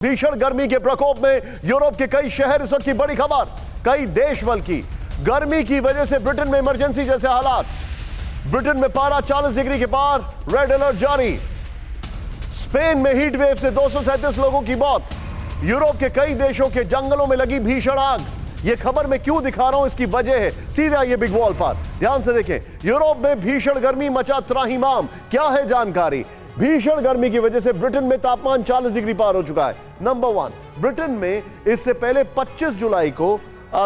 भीषण गर्मी के प्रकोप में यूरोप के कई शहर, इस वक्त की बड़ी खबर, कई देश बल्कि गर्मी की वजह से ब्रिटेन में इमरजेंसी जैसे हालात। ब्रिटेन में पारा 40 डिग्री के पार, रेड अलर्ट जारी। स्पेन में हीट वेव से 237 लोगों की मौत। यूरोप के कई देशों के जंगलों में लगी भीषण आग। यह खबर मैं क्यों दिखा रहा हूं, इसकी वजह है सीधा ये बिग वॉल पर। ध्यान से देखें, यूरोप में भीषण गर्मी मचा त्राहिमाम। क्या है जानकारी? भीषण गर्मी की वजह से ब्रिटेन में तापमान 40 डिग्री पार हो चुका है। नंबर 1, ब्रिटेन में इससे पहले 25 जुलाई को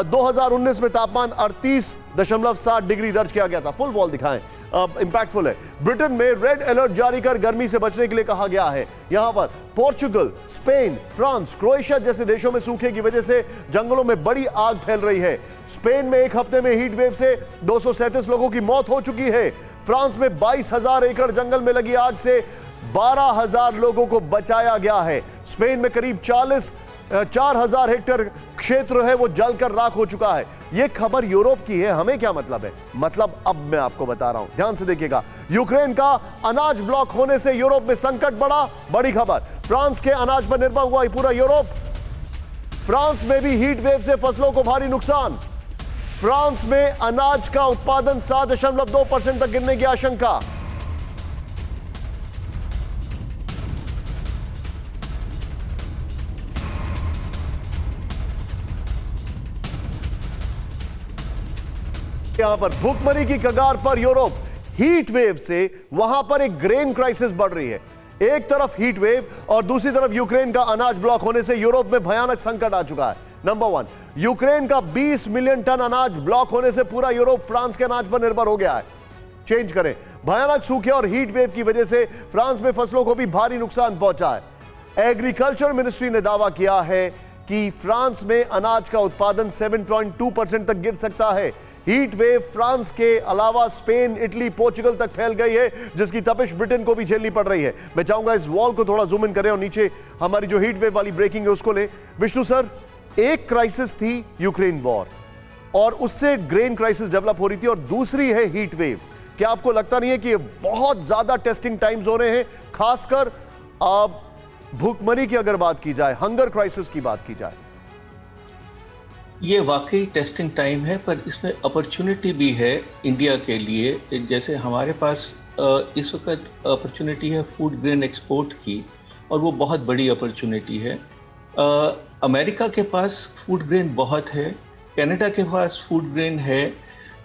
2019 में तापमान 38.7 डिग्री दर्ज किया गया था। फुल वॉल दिखाएं, इंपैक्टफुल है। ब्रिटेन में रेड अलर्ट जारी कर गर्मी से बचने के लिए कहा गया है। यहां पर पोर्चुगल, स्पेन, फ्रांस, क्रोएशिया जैसे देशों में सूखे की वजह से जंगलों में बड़ी आग फैल रही है। स्पेन में एक हफ्ते में हीट वेव से 237 लोगों की मौत हो चुकी है। फ्रांस में 22,000 एकड़ जंगल में लगी आग से 12,000 लोगों को बचाया गया है। स्पेन में करीब 4,000 हेक्टेयर क्षेत्र है वो जलकर राख हो चुका है। यह खबर यूरोप की है, हमें क्या मतलब है? मतलब अब मैं आपको बता रहा हूं, ध्यान से देखिएगा। यूक्रेन का अनाज ब्लॉक होने से यूरोप में संकट बढ़ा, बड़ी खबर। फ्रांस के अनाज पर निर्भर हुआ पूरा यूरोप। फ्रांस में भी हीट वेव से फसलों को भारी नुकसान। फ्रांस में अनाज का उत्पादन 7.2% तक गिरने की आशंका। यहां पर भूखमरी की कगार पर यूरोप। हीट वेव से वहां पर एक ग्रेन क्राइसिस बढ़ रही है। एक तरफ हीट वेव और दूसरी तरफ यूक्रेन का अनाज ब्लॉक होने से यूरोप में भयानक संकट आ चुका है। नंबर 1, यूक्रेन का 20 मिलियन टन अनाज ब्लॉक होने से पूरा यूरोप फ्रांस के अनाज पर निर्भर हो गया है। चेंज करें, भयानक सूखे और हीट वेव की वजह से फ्रांस में फसलों को भी भारी नुकसान पहुंचा है। एग्रीकल्चर मिनिस्ट्री ने दावा किया है कि फ्रांस में अनाज का उत्पादन 7.2% तक गिर सकता है। हीट वेव फ्रांस के अलावा स्पेन, इटली, पोर्चुगल तक फैल गई है, जिसकी तपिश ब्रिटेन को भी झेलनी पड़ रही है। मैं चाहूंगा इस वॉल को थोड़ा जूम इन करें और नीचे हमारी जो हीट वेव वाली ब्रेकिंग है उसको ले। विष्णु सर, एक क्राइसिस थी यूक्रेन वॉर और उससे ग्रेन क्राइसिस डेवलप हो रही थी और दूसरी है हीट वेव। क्या आपको लगता नहीं है कि बहुत ज्यादा टेस्टिंग टाइम्स हो रहे हैं, खासकर भूखमरी की अगर बात की जाए, हंगर क्राइसिस की बात की जाए? ये वाकई टेस्टिंग टाइम है, पर इसमें अपॉर्चुनिटी भी है इंडिया के लिए। जैसे हमारे पास इस वक्त अपॉर्चुनिटी है फूड ग्रेन एक्सपोर्ट की, और वो बहुत बड़ी अपॉर्चुनिटी है। अमेरिका के पास फूड ग्रेन बहुत है, कनाडा के पास फूड ग्रेन है।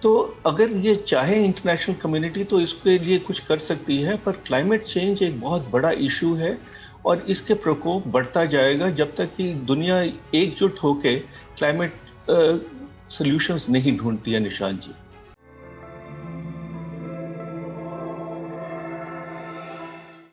तो अगर ये चाहे इंटरनेशनल कम्युनिटी तो इसके लिए कुछ कर सकती है, पर क्लाइमेट चेंज एक बहुत बड़ा इशू है और इसके प्रकोप बढ़ता जाएगा जब तक कि दुनिया एकजुट होकर क्लाइमेट सॉल्यूशंस नहीं ढूंढती है। निशान जी।